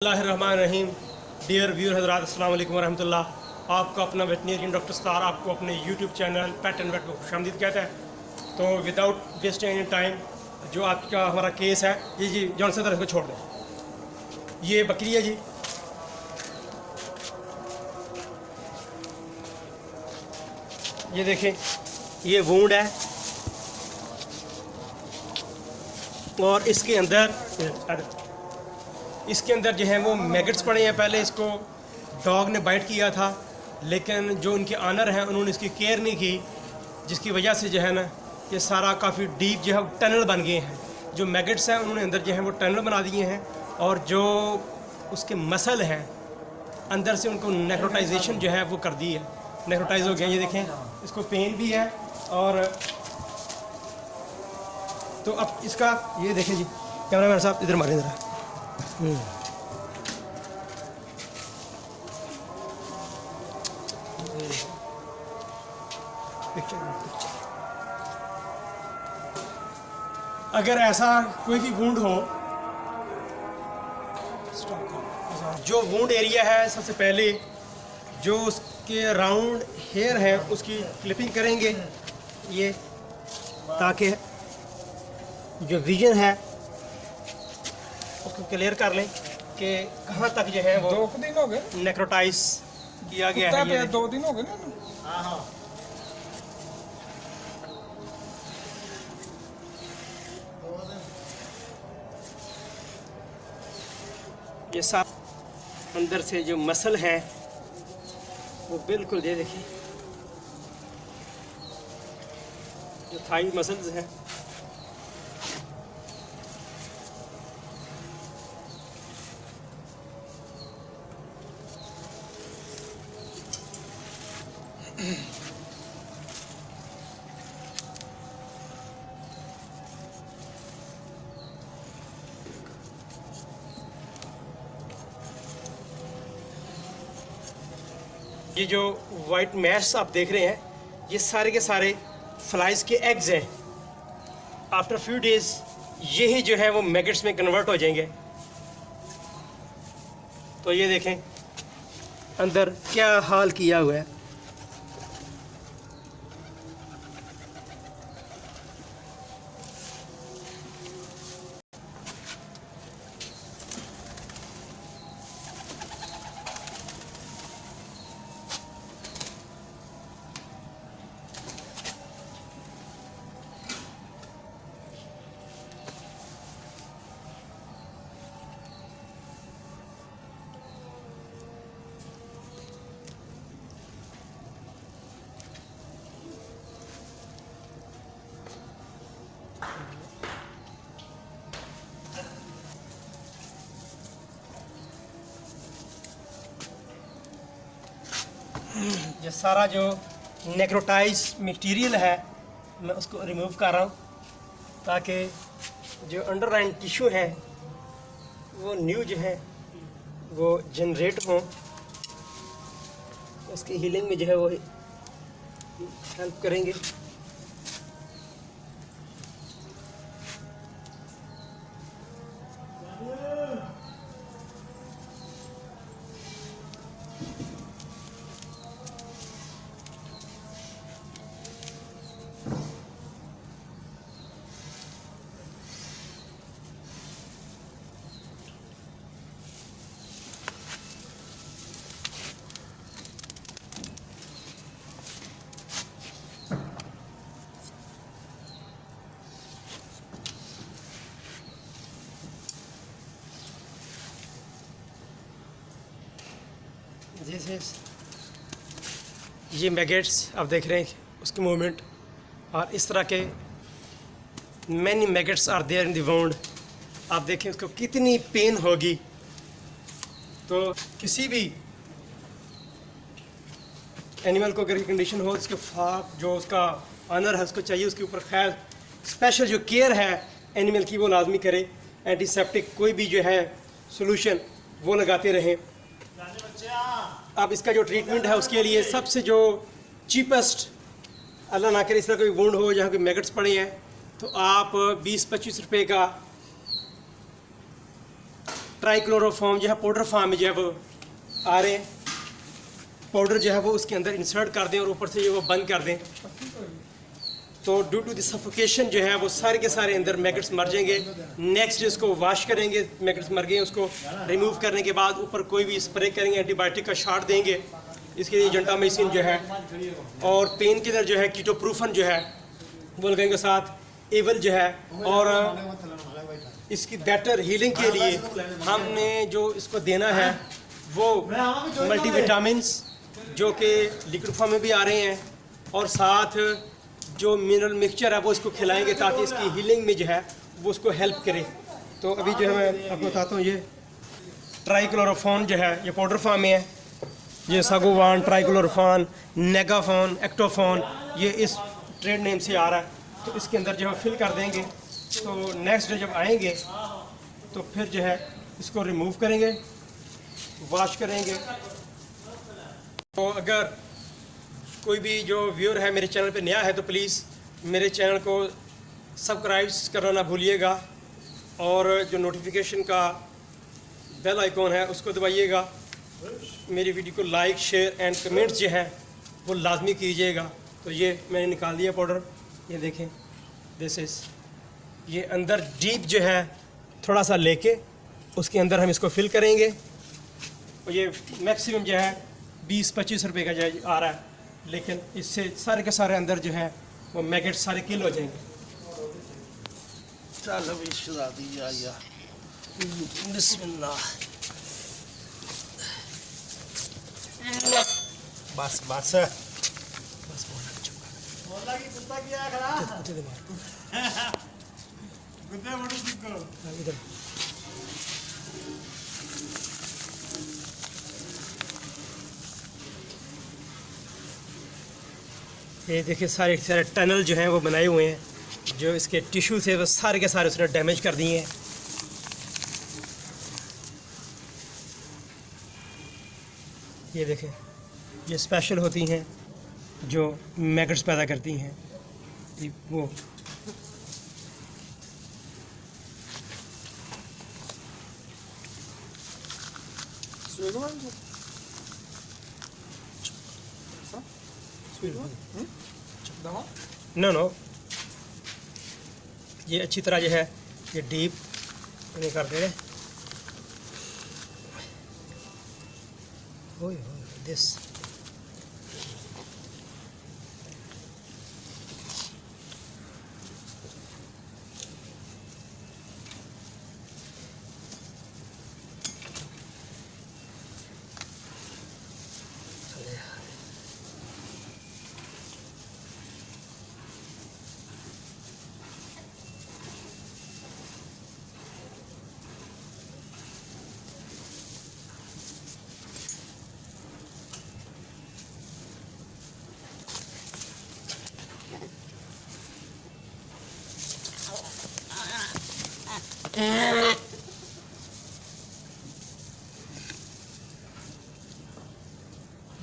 रहीम। Dear viewer हज़रात, अस्सलाम वालेकुम वरहमतुल्लाह। आपका अपना वेटनरियन डॉक्टर स्टार आपको अपने YouTube channel pet and vet को खुशामदीद कहता है। तो विदाउट वेस्टिंग एनी टाइम, जो आपका हमारा केस है जी जॉन से इसको छोड़ दें। ये बकरी है जी, ये देखें, ये वूंड है और इसके अंदर जो है वो मैगट्स पड़े हैं। पहले इसको डॉग ने बाइट किया था, लेकिन जो उनके ऑनर हैं उन्होंने इसकी केयर नहीं की, जिसकी वजह से जो है ना ये सारा काफ़ी डीप जो है टनल बन गए हैं। जो मैगट्स हैं उन्होंने अंदर जो है वो टनल बना दिए हैं, और जो उसके मसल हैं अंदर से उनको नेक्रोटाइजेशन जो है वो कर दी है, नेक्रोटाइज हो गया। ये देखें, इसको पेन भी है। और तो अब इसका ये देखें जी, कैमरा मैन साहब इधर मारें ज़रा। अगर ऐसा कोई भी वुंड हो, जो वुंड एरिया है, सबसे पहले जो उसके राउंड हेयर है उसकी क्लिपिंग करेंगे ये, ताकि जो विजन है उसको क्लियर कर लें कि कहाँ तक जो है वो 2 दिन हो गए नेक्रोटाइज किया गया है। ये 2 दिन हो गए ना। हाँ, ये सब अंदर से जो मसल है वो बिल्कुल, ये देखिए जो थाई मसल्स हैं ये जो वाइट मैश आप देख रहे हैं, ये सारे के सारे फ्लाइज के एग्स हैं। आफ्टर फ्यू डेज यही जो है वो मैगट्स में कन्वर्ट हो जाएंगे। तो ये देखें अंदर क्या हाल किया हुआ है। ये सारा जो नेक्रोटाइज मटेरियल है मैं उसको रिमूव कर रहा हूँ, ताकि जो अंडरलाइन टिश्यू है वो न्यू जो है वो जनरेट हो, उसकी हीलिंग में जो है वो हेल्प करेंगे। जैसे ये मैगट्स आप देख रहे हैं उसकी मूवमेंट, और इस तरह के many maggots are there in the wound. आप देखें उसको कितनी पेन होगी। तो किसी भी एनिमल को अगर ये कंडीशन हो, उसके फाक जो उसका ऑनर है उसको चाहिए उसके ऊपर खैर स्पेशल जो केयर है एनिमल की वो लाजमी करे। एंटीसेप्टिक कोई भी जो है सोल्यूशन वो लगाते रहें। अब इसका जो ट्रीटमेंट है उसके लिए सबसे जो चीपेस्ट, अल्लाह ना करे इस तरह कोई वुंड हो जहाँ कोई मैगट्स पड़े हैं, तो आप 20-25 रुपए का ट्राइक्लोरोफॉर्म जो है पाउडर फॉर्म में जो है वो आ रहे हैं। पाउडर जो है वो उसके अंदर इंसर्ट कर दें और ऊपर से जो वो बंद कर दें, तो ड्यू टू द सफोकेशन जो है वो सारे के सारे अंदर मैगट्स मर जाएंगे। नेक्स्ट इसको वॉश करेंगे, मैगट्स मर गए उसको रिमूव करने के बाद ऊपर कोई भी स्प्रे करेंगे, एंटीबायोटिक का शॉट देंगे, इसके लिए जेंटामाइसिन जो है, और पेन किलर जो है कीटोप्रूफन जो है वो लगाएंगे साथ, एवल जो है। और इसकी बेटर हीलिंग के लिए हमने जो इसको देना है वो मल्टीविटामिन्स जो कि लिक्विड फॉर्म में भी आ रहे हैं, और साथ जो मिनरल मिक्सचर है वो इसको खिलाएंगे ताकि इसकी हीलिंग में जो है वो उसको हेल्प करे। तो अभी जो है मैं आपको बताता हूँ, ये ट्राइक्लोरोफॉन जो है ये पाउडर फॉर्म में है, ये सागोवान, ट्राइक्लोरोफॉन, नेगाफॉन, एक्टोफॉन, ये इस ट्रेड नेम से आ रहा है। तो इसके अंदर जो है फिल कर देंगे, तो नेक्स्ट डे जब आएंगे तो फिर जो है इसको रिमूव करेंगे, वॉश करेंगे। तो अगर कोई भी जो व्यूअर है मेरे चैनल पे नया है तो प्लीज़ मेरे चैनल को सब्सक्राइब करना ना भूलिएगा, और जो नोटिफिकेशन का बेल आइकॉन है उसको दबाइएगा। मेरी वीडियो को लाइक, शेयर एंड कमेंट्स जो है वो लाजमी कीजिएगा। तो ये मैंने निकाल दिया पाउडर, ये देखें, दिस इज़, ये अंदर डीप जो है थोड़ा सा लेके उसके अंदर हम इसको फिल करेंगे, और ये मैक्सिमम जो है 20-25 रुपए का जो आ रहा है, लेकिन इससे सारे के सारे अंदर जो है वो मैगट सारे किल हो जाएंगे। चलो भी शुदा दी या बिस्मिल्लाह। बस बस बस मोहल्ला की कुत्ता किया खड़ा इधर कुत्ते फोटो क्लिक करो इधर। ये देखिए सारे सारे टनल जो हैं वो बनाए हुए हैं, जो इसके टिश्यू थे वो सारे के सारे उसने डैमेज कर दिए हैं। ये देखें, ये स्पेशल होती हैं जो मैगट्स पैदा करती हैं, ये वो नो ये अच्छी तरह जो है ये डीप नहीं कर दे रहे। दिस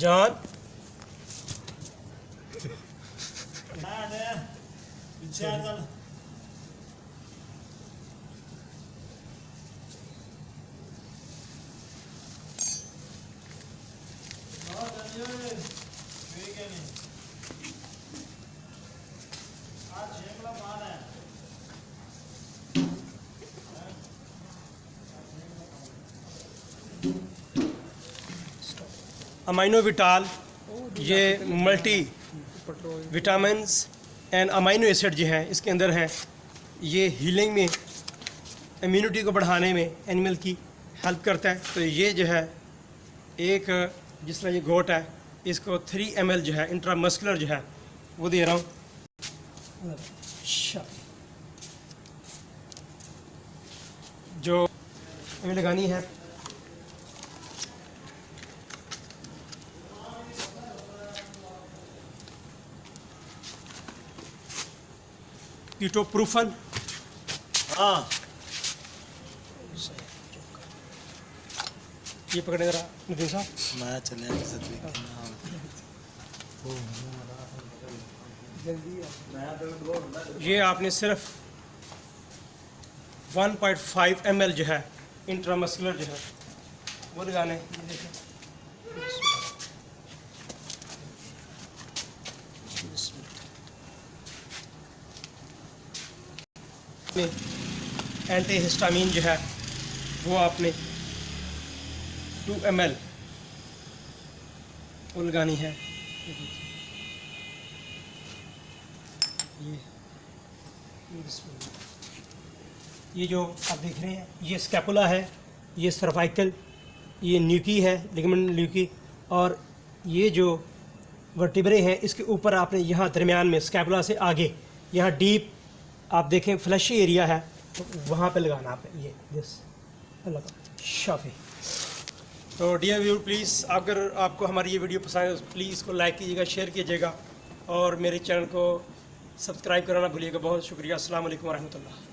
जॉन पीछे आ चल। अमाइनो विटाल, ये multi vitamins and amino acid जो है इसके अंदर है, ये हीलिंग में, इम्यूनिटी को बढ़ाने में एनिमल की हेल्प करता है। तो ये जो है एक, जिस तरह ये गोट है इसको 3 ml जो है इंट्रामस्कुलर जो है वो दे रहा हूँ, जो हमें लगानी है। कीटोप्रूफन, हाँ ये पकड़े जरा नदीम साहब, मैं चले ये आपने सिर्फ 1.5 ml जो है इंट्रामस्कुलर जो है वो लगाना है। ये देखें, एंटी हिस्टामीन जो है वो आपने 2 ml वो लगानी है। ये जो आप देख रहे हैं ये स्कैपुला है, ये सर्वाइकल, ये न्यूकी है, लिगामेंट न्यूकी, और ये जो वर्टिब्रे हैं इसके ऊपर आपने यहाँ दरमियान में स्कैपुला से आगे यहाँ डीप आप देखें फ्लैशी एरिया है, तो वहाँ पे लगाना आपने ये दिस लगा शाफी। तो डियर व्यूअर प्लीज़, अगर आपको हमारी ये वीडियो पसंद है तो प्लीज़ इसको लाइक कीजिएगा, शेयर कीजिएगा और मेरे चैनल को सब्सक्राइब कराना भूलिएगा। बहुत शुक्रिया। अस्सलाम वालेकुम रहमतुल्लाह।